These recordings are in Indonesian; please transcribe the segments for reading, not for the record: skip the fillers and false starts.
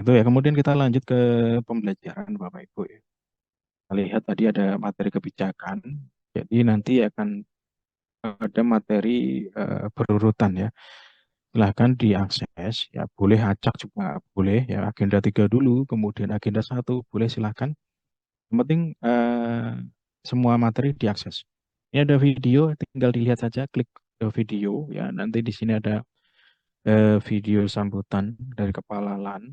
Itu ya. Kemudian kita lanjut ke pembelajaran Bapak Ibu ya. Kita lihat tadi ada materi kebijakan. Jadi nanti akan ada materi berurutan ya. Silahkan diakses ya. Boleh acak juga boleh ya. Agenda 3 dulu, kemudian agenda 1 boleh silahkan. Yang penting semua materi diakses. Ini ada video, tinggal dilihat saja, klik video ya. Nanti di sini ada video sambutan dari Kepala LAN.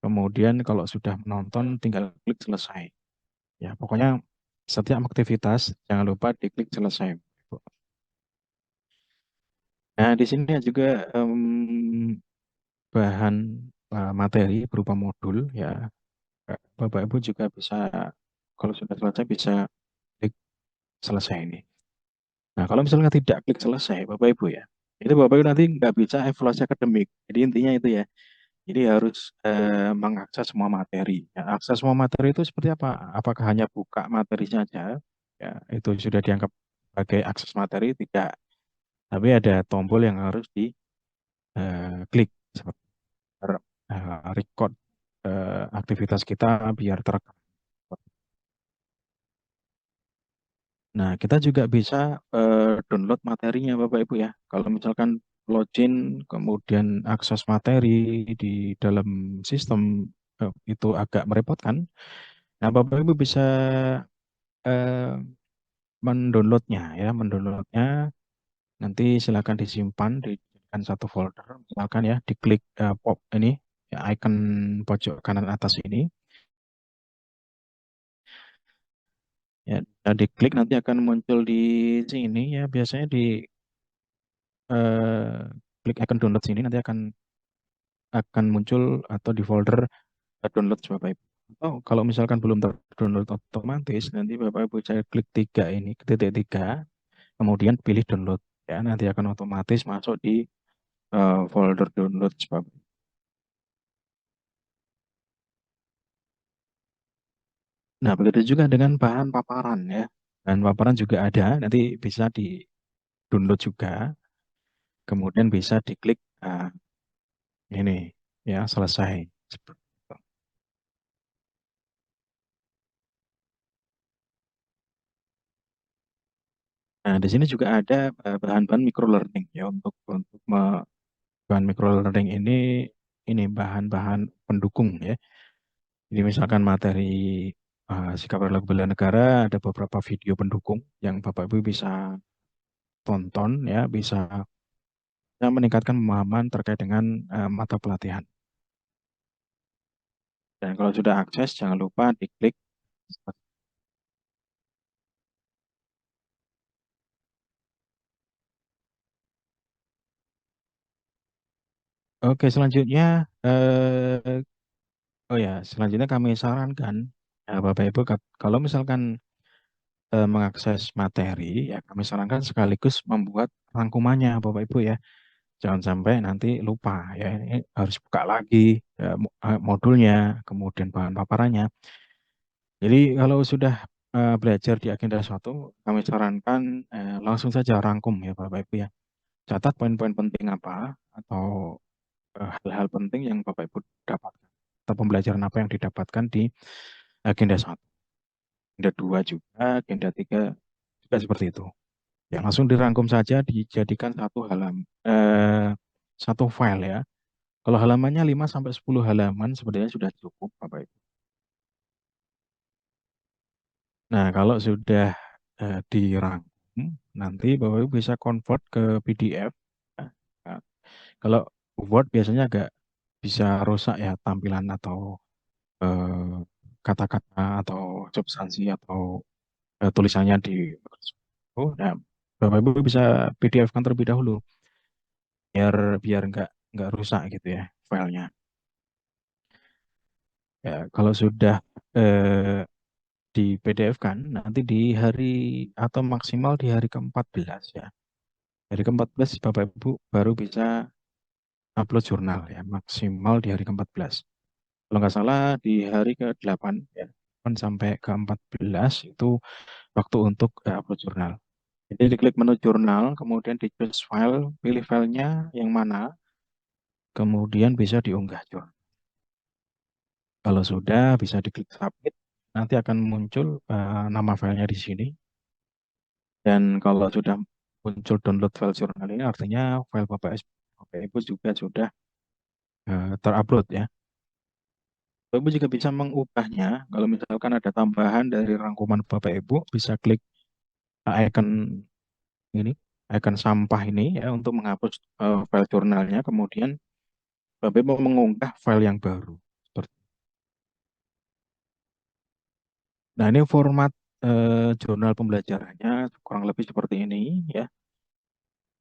Kemudian kalau sudah menonton, tinggal klik selesai. Ya, pokoknya setiap aktivitas jangan lupa diklik selesai. Nah, di sini juga bahan materi berupa modul ya. Bapak Ibu juga bisa kalau sudah selesai bisa klik selesai ini. Nah, kalau misalnya tidak klik selesai, Bapak Ibu ya, itu Bapak Ibu nanti nggak bisa evaluasi akademik. Jadi intinya itu ya. Jadi harus mengakses semua materi. Ya, akses semua materi itu seperti apa? Apakah hanya buka materi saja? Ya, itu sudah dianggap sebagai akses materi? Tidak. Tapi ada tombol yang harus diklik seperti record aktivitas kita biar terekam. Nah, kita juga bisa download materinya Bapak Ibu ya. Kalau misalkan login kemudian akses materi di dalam sistem itu agak merepotkan. Nah, Bapak Ibu bisa eh, mendownloadnya ya, mendownloadnya nanti silakan disimpan dijadikan satu folder. Misalkan ya, diklik pop ini ya, icon pojok kanan atas ini ya, nah, diklik nanti akan muncul di sini ya. Biasanya di eh, klik icon download sini nanti akan muncul atau di folder download Bapak Ibu. Atau kalau misalkan belum terdownload otomatis, nanti Bapak Ibu saya klik tiga ini, titik tiga, kemudian pilih download. Ya, nanti akan otomatis masuk di folder download Bapak Ibu. Nah, begitu juga dengan bahan paparan ya. Bahan paparan juga ada, nanti bisa di download juga, kemudian bisa diklik ini ya selesai. Seperti itu. Nah, di sini juga ada bahan-bahan microlearning ya bahan microlearning ini bahan-bahan pendukung ya. Jadi misalkan materi sikap perilaku bela negara ada beberapa video pendukung yang Bapak Ibu bisa tonton ya, bisa meningkatkan pemahaman terkait dengan mata pelatihan. Dan kalau sudah akses jangan lupa diklik. Oke, selanjutnya oh ya, selanjutnya kami sarankan Bapak Ibu kalau misalkan mengakses materi ya kami sarankan sekaligus membuat rangkumannya Bapak Ibu ya. Jangan sampai nanti lupa ya ini harus buka lagi modulnya, kemudian bahan paparannya. Jadi kalau sudah belajar di agenda suatu, kami sarankan langsung saja rangkum ya Bapak Ibu ya. Catat poin-poin penting apa atau hal-hal penting yang Bapak Ibu dapatkan atau pembelajaran apa yang didapatkan di agenda satu, agenda dua juga, agenda tiga juga seperti itu. Ya langsung dirangkum saja, dijadikan satu file ya. Kalau halamannya 5 sampai 10 halaman sebenarnya sudah cukup Bapak Ibu. Nah, kalau sudah dirangkum, nanti Bapak Ibu bisa convert ke PDF. Nah, nah, kalau Word biasanya agak bisa rusak ya tampilan atau eh, kata-kata atau substansi atau tulisannya di oh, nah, Bapak Ibu bisa PDF kan terlebih dahulu biar biar nggak rusak gitu ya filenya. Ya, kalau sudah eh, di PDF kan nanti di hari atau maksimal di hari ke-14 ya. Hari ke-14 Bapak Ibu baru bisa upload jurnal ya, maksimal di hari ke-14. Kalau nggak salah di hari ke-8 ya, 8 sampai ke-14 itu waktu untuk upload jurnal. Jadi diklik menu jurnal, kemudian di choose file, pilih filenya yang mana, kemudian bisa diunggah jurnal. Kalau sudah bisa diklik submit, nanti akan muncul nama filenya di sini. Dan kalau sudah muncul download file jurnal ini artinya file Bapak Ibu juga sudah terupload ya. Bapak Ibu juga bisa mengubahnya. Kalau misalkan ada tambahan dari rangkuman Bapak Ibu, bisa klik icon ini, icon sampah ini ya untuk menghapus file jurnalnya. Kemudian Bapak Ibu mau mengunggah file yang baru. Nah, ini format jurnal pembelajarannya kurang lebih seperti ini ya.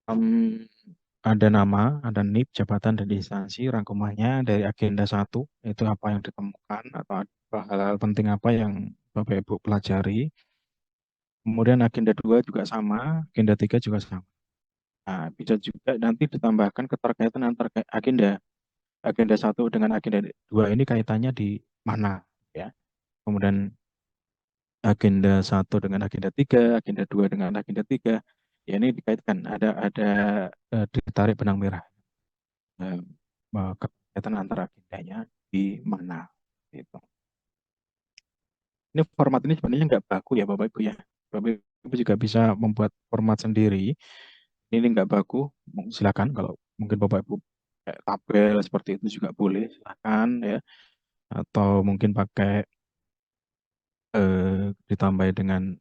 Em, ada nama, ada NIP, jabatan dan instansi, rangkumannya dari agenda satu itu apa yang ditemukan atau ada hal-hal penting apa yang Bapak Ibu pelajari. Kemudian agenda 2 juga sama, agenda 3 juga sama. Nah, bisa juga nanti ditambahkan keterkaitan antar agenda. Agenda satu dengan agenda 2 ini kaitannya di mana ya. Kemudian agenda satu dengan agenda 3, agenda 2 dengan agenda 3. Ya ini dikaitkan, ada ditarik benang merah. eh, Keterkaitan antara agendanya di mana. Gitu. Ini format ini sebenarnya nggak baku ya Bapak Ibu ya. Bapak Ibu juga bisa membuat format sendiri. Ini nggak baku, silakan kalau mungkin Bapak Ibu kayak tabel seperti itu juga boleh, silakan ya. Atau mungkin pakai ditambah dengan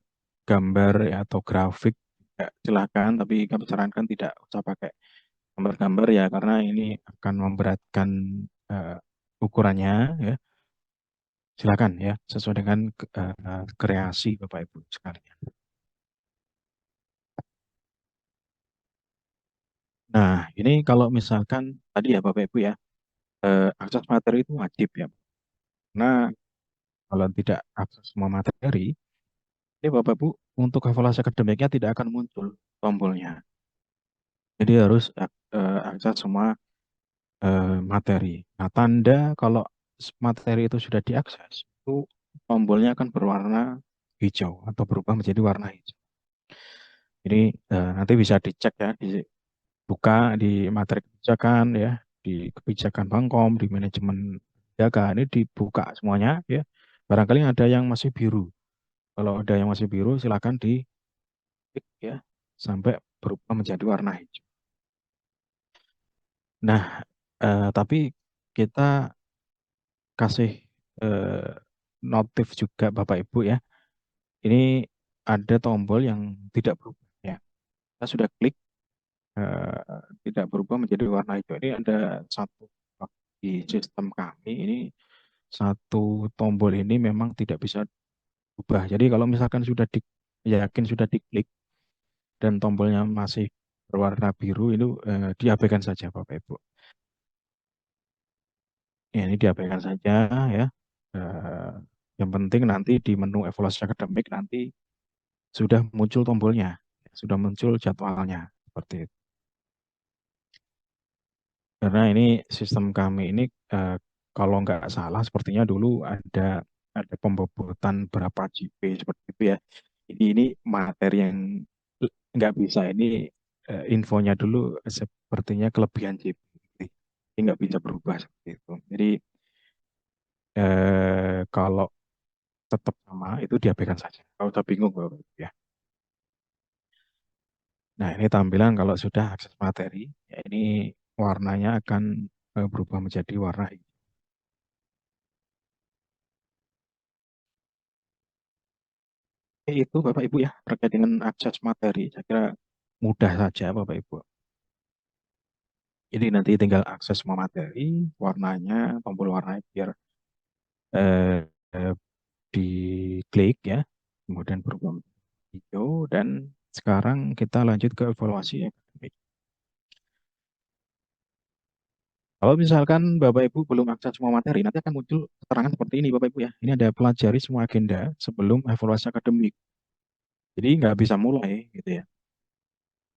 gambar ya, atau grafik ya, silakan. Tapi kami sarankan tidak usah pakai gambar-gambar ya karena ini akan memberatkan eh, ukurannya ya. Silakan ya, sesuai dengan kreasi Bapak Ibu sekalian. Nah, ini kalau misalkan tadi ya Bapak Ibu ya, akses materi itu wajib ya. Karena kalau tidak akses semua materi, ini Bapak Ibu untuk evaluasi akademiknya tidak akan muncul tombolnya. Jadi harus akses semua materi. Nah, tanda kalau materi itu sudah diakses, itu tombolnya akan berwarna hijau atau berubah menjadi warna hijau. Jadi nanti bisa dicek ya, dibuka di materi kebijakan ya, di kebijakan Bangkom, di manajemen kebijakan ini dibuka semuanya ya. Barangkali ada yang masih biru. Kalau ada yang masih biru, silakan di ya sampai berubah menjadi warna hijau. Nah, tapi kita kasih eh, notif juga Bapak Ibu ya. Ini ada tombol yang tidak berubah ya. Kita sudah klik tidak berubah menjadi warna hijau. Ini ada satu di sistem kami ini satu tombol ini memang tidak bisa berubah. Jadi kalau misalkan sudah yakin sudah diklik dan tombolnya masih berwarna biru itu diabaikan saja Bapak Ibu. Ya, ini diabaikan saja ya. Eh, yang penting nanti di menu evaluasi akademik nanti sudah muncul tombolnya, sudah muncul jadwalnya seperti itu. Karena ini sistem kami ini eh, kalau nggak salah sepertinya dulu ada pembobotan berapa GB seperti itu ya. Ini materi yang nggak bisa ini infonya dulu sepertinya kelebihan GB. Ini nggak bisa berubah seperti itu. Jadi kalau tetap sama itu diabaikan saja. Kalau udah bingung Bapak Ibu, ya. Nah, ini tampilan kalau sudah akses materi, ya ini warnanya akan berubah menjadi warna hijau. Itu Bapak Ibu ya, terkait dengan akses materi. Saya kira mudah saja Bapak Ibu. Jadi nanti tinggal akses semua materi, warnanya, tombol warnanya biar eh, eh, diklik ya, kemudian berubah menjadi hijau, dan sekarang kita lanjut ke evaluasi akademik. Kalau misalkan Bapak Ibu belum akses semua materi, nanti akan muncul keterangan seperti ini Bapak Ibu ya. Ini ada pelajari semua agenda sebelum evaluasi akademik. Jadi nggak bisa mulai gitu ya.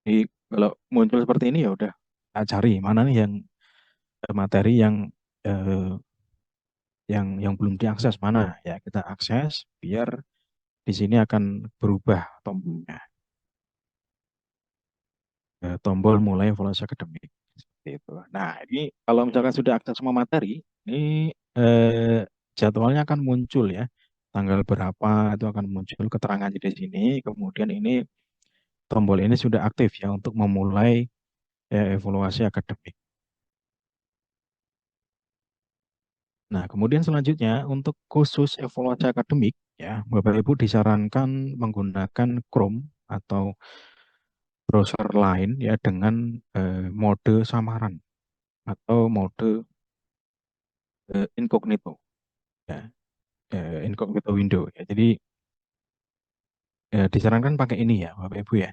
Jadi kalau muncul seperti ini ya udah kita cari mana nih yang materi eh, yang belum diakses mana ya kita akses biar di sini akan berubah tombolnya. Tombol mulai evaluasi akademik seperti itu. Nah, ini kalau misalkan sudah akses semua materi, ini jadwalnya akan muncul ya. Tanggal berapa itu akan muncul keterangannya di sini. Kemudian ini tombol ini sudah aktif ya untuk memulai evaluasi akademik. Nah, kemudian selanjutnya untuk khusus evaluasi akademik ya, Bapak Ibu disarankan menggunakan Chrome atau browser lain ya dengan mode samaran atau mode incognito ya, incognito window ya. Jadi disarankan pakai ini ya, Bapak Ibu ya.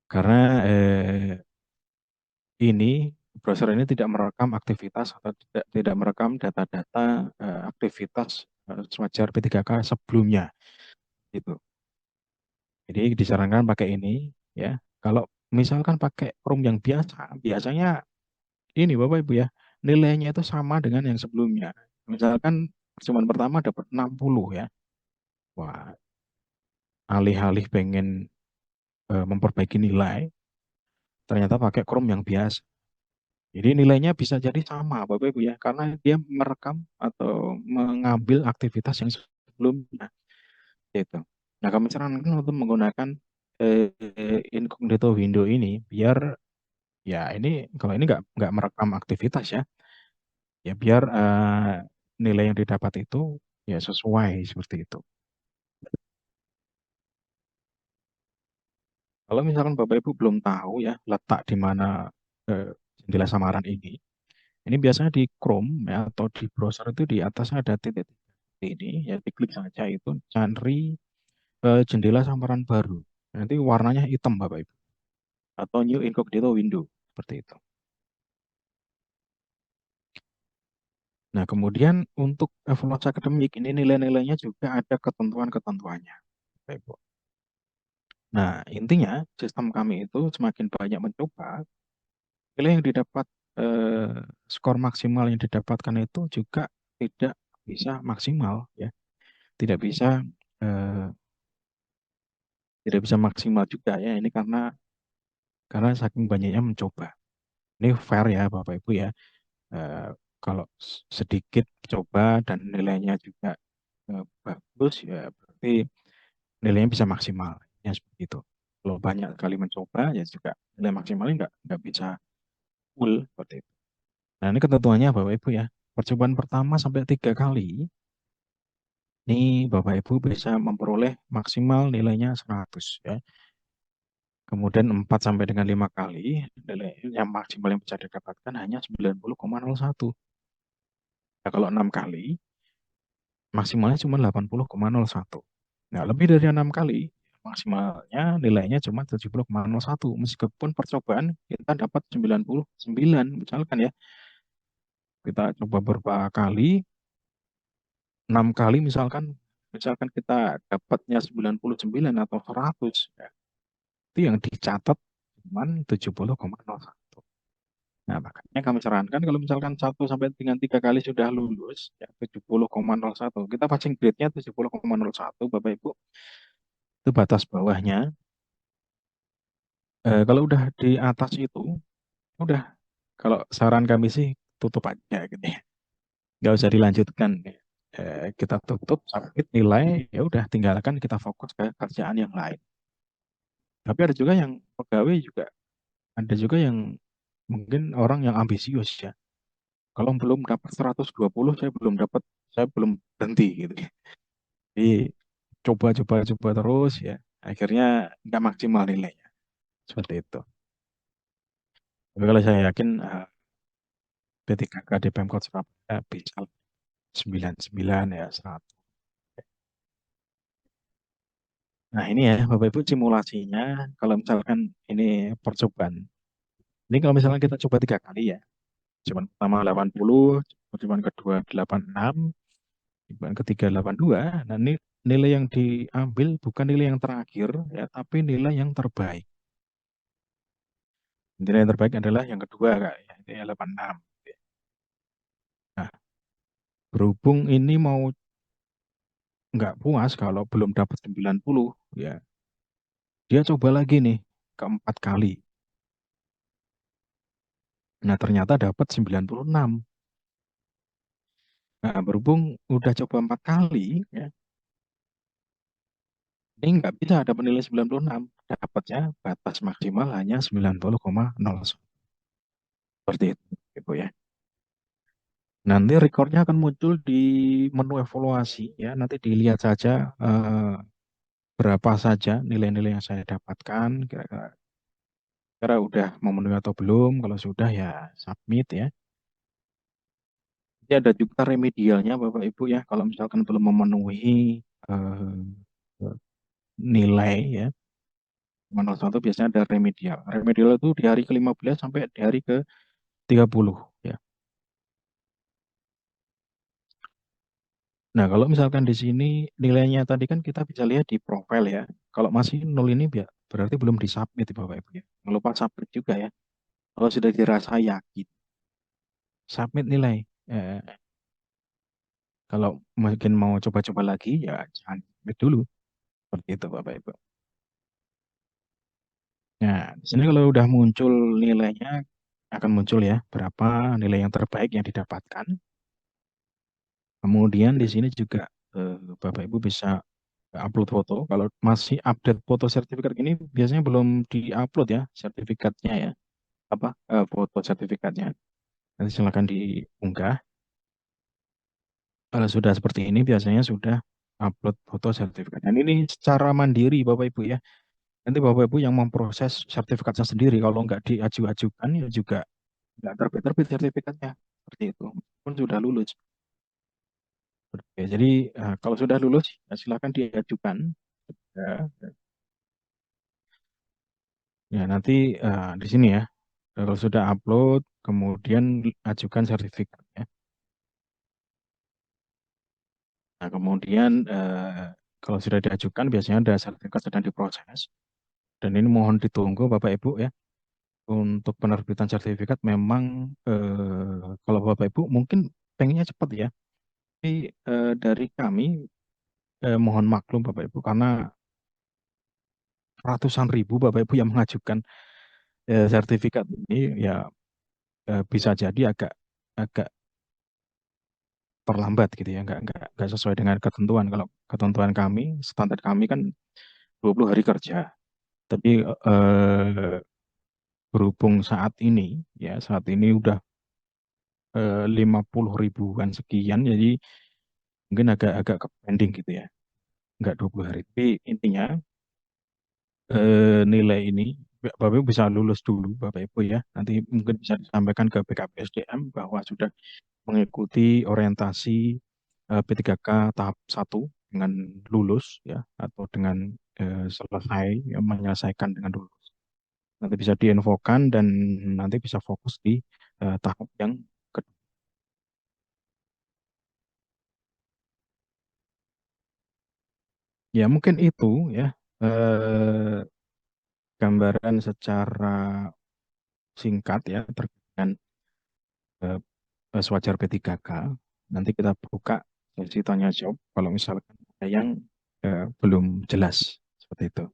Karena ini browser ini tidak merekam aktivitas atau tidak merekam data-data aktivitas Sewajar P3K sebelumnya gitu. Jadi disarankan pakai ini ya. Kalau misalkan pakai Chrome yang biasa, biasanya ini Bapak Ibu ya, nilainya itu sama dengan yang sebelumnya. Misalkan percobaan pertama dapat 60 ya. Wah, alih-alih pengen memperbaiki nilai, ternyata pakai Chrome yang biasa. Jadi nilainya bisa jadi sama Bapak Ibu ya, karena dia merekam atau mengambil aktivitas yang sebelumnya gitu. Nah, kami sarankan untuk menggunakan incognito window ini biar ya ini kalau ini nggak merekam aktivitas ya, ya biar nilai yang didapat itu ya sesuai seperti itu. Kalau misalkan Bapak Ibu belum tahu ya letak di mana eh, jendela samaran ini biasanya di Chrome ya atau di browser itu di atasnya ada titik ini ya diklik saja itu cari jendela samaran baru. Nanti warnanya hitam Bapak Ibu atau new incognito window seperti itu. Nah, kemudian untuk evaluasi akademik ini nilai-nilainya juga ada ketentuan-ketentuannya. Bapak Ibu. Nah, intinya sistem kami itu semakin banyak mencoba, nilai yang didapat eh, skor maksimal yang didapatkan itu juga tidak bisa maksimal ya, tidak bisa eh, tidak bisa maksimal juga ya. Ini karena saking banyaknya mencoba. Ini fair ya Bapak Ibu ya. Eh, Kalau sedikit coba dan nilainya juga bagus ya berarti nilainya bisa maksimal ya seperti itu. Kalau banyak kali mencoba ya juga nilai maksimalnya nggak bisa full seperti itu. Nah, ini ketentuannya Bapak Ibu ya. Percobaan pertama sampai 3 kali, ini Bapak Ibu bisa memperoleh maksimal nilainya 100 ya. Kemudian 4 sampai dengan 5 kali, nilai yang maksimal yang bisa didapatkan hanya 90,01. Nah, kalau 6 kali, maksimalnya cuma 80,01. Nah, lebih dari 6 kali, maksimalnya nilainya cuma 70,01. Meskipun percobaan kita dapat 99, misalkan ya, kita coba beberapa kali, 6 kali misalkan kita dapatnya 99 atau 100 ya, itu yang dicatat cuma 70,01. Nah, makanya kami sarankan kalau misalkan 1 sampai dengan 3 kali sudah lulus ya 70,01, kita passing grade-nya 70,01 Bapak Ibu. Itu batas bawahnya. Kalau udah di atas itu udah, kalau saran kami sih tutup aja gitu ya. Nggak usah dilanjutkan. Kita tutup submit nilai ya udah tinggalkan kita fokus ke kerjaan yang lain. Tapi ada juga yang pegawai juga, ada juga yang mungkin orang yang ambisius ya. Kalau belum dapat 120 saya belum berhenti gitu. Jadi coba terus ya. Akhirnya nggak maksimal nilainya. Seperti itu. Tapi kalau saya yakin P3K di Pemkot Surabaya bisa 99 ya 100. Nah ini ya Bapak Ibu simulasinya kalau misalkan ini percobaan. Ini kalau misalkan kita coba 3 kali ya. Percobaan pertama 80, percobaan kedua 86, percobaan ketiga 82. Nah ini nilai yang diambil bukan nilai yang terakhir ya, tapi nilai yang terbaik. Nilai yang terbaik adalah yang kedua Kak, ya, ini 86. Nah, berhubung ini mau nggak puas kalau belum dapat 90 ya, dia coba lagi nih keempat kali. Nah, ternyata dapat 96. Nah, berhubung udah coba 4 kali, ya, ini nggak bisa dapat nilai 96. Dapatnya batas maksimal hanya 90,01. Seperti itu, Ibu ya. Nanti rekornya akan muncul di menu evaluasi ya. Nanti dilihat saja berapa saja nilai-nilai yang saya dapatkan. Kira-kira udah memenuhi atau belum. Kalau sudah ya submit ya. Jadi ada juga remedialnya Bapak Ibu ya. Kalau misalkan belum memenuhi eh, nilai ya. 01 biasanya ada remedial. Remedial itu di hari ke-15 sampai di hari ke-30 ya. Nah, kalau misalkan di sini nilainya tadi kan kita bisa lihat di profil ya. Kalau masih nol ini berarti belum disubmit Bapak Ibu ya. Jangan lupa submit juga ya. Kalau sudah dirasa yakin, submit nilai. Eh, Kalau mungkin mau coba-coba lagi ya jangan submit dulu. Seperti itu Bapak Ibu. Nah, di sini kalau udah muncul nilainya akan muncul ya berapa nilai yang terbaik yang didapatkan. Kemudian di sini juga Bapak Ibu bisa upload foto. Kalau masih update foto sertifikat ini biasanya belum diupload ya sertifikatnya ya. Apa foto sertifikatnya. Nanti silakan diunggah. Kalau sudah seperti ini biasanya sudah upload foto sertifikat. Dan ini secara mandiri Bapak Ibu ya. Nanti Bapak Ibu yang memproses sertifikatnya sendiri. Kalau nggak diaju-ajukan ya juga nggak terbit-terbit sertifikatnya. Seperti itu. Pun sudah lulus. Oke, jadi kalau sudah lulus ya silakan diajukan. Ya, ya nanti di sini ya. Kalau sudah upload, kemudian ajukan sertifikat ya. Nah, kemudian kalau sudah diajukan biasanya ada sertifikat sedang diproses. Dan ini mohon ditunggu Bapak Ibu ya. Untuk penerbitan sertifikat memang kalau Bapak Ibu mungkin pengennya cepat ya. Tapi dari kami mohon maklum Bapak Ibu karena ratusan ribu Bapak Ibu yang mengajukan sertifikat ini ya bisa jadi agak agak terlambat gitu ya, nggak sesuai dengan ketentuan. Kalau ketentuan kami, standar kami kan 20 hari kerja. Tapi berhubung saat ini udah 50 ribuan sekian, jadi mungkin agak-agak ke pending gitu ya, nggak 20 hari. Tapi intinya nilai ini, Bapak Ibu bisa lulus dulu, Bapak Ibu ya. Nanti mungkin bisa disampaikan ke BKPSDM bahwa sudah mengikuti orientasi P3K tahap 1 dengan lulus ya, atau dengan selesai, ya, menyelesaikan dengan lulus. Nanti bisa diinfokan dan nanti bisa fokus di tahap yang kedua. Ya mungkin itu ya eh, gambaran secara singkat ya terkait dengan sewajar P3K. Nanti kita buka sesi tanya jawab kalau misalkan ada yang belum jelas seperti itu.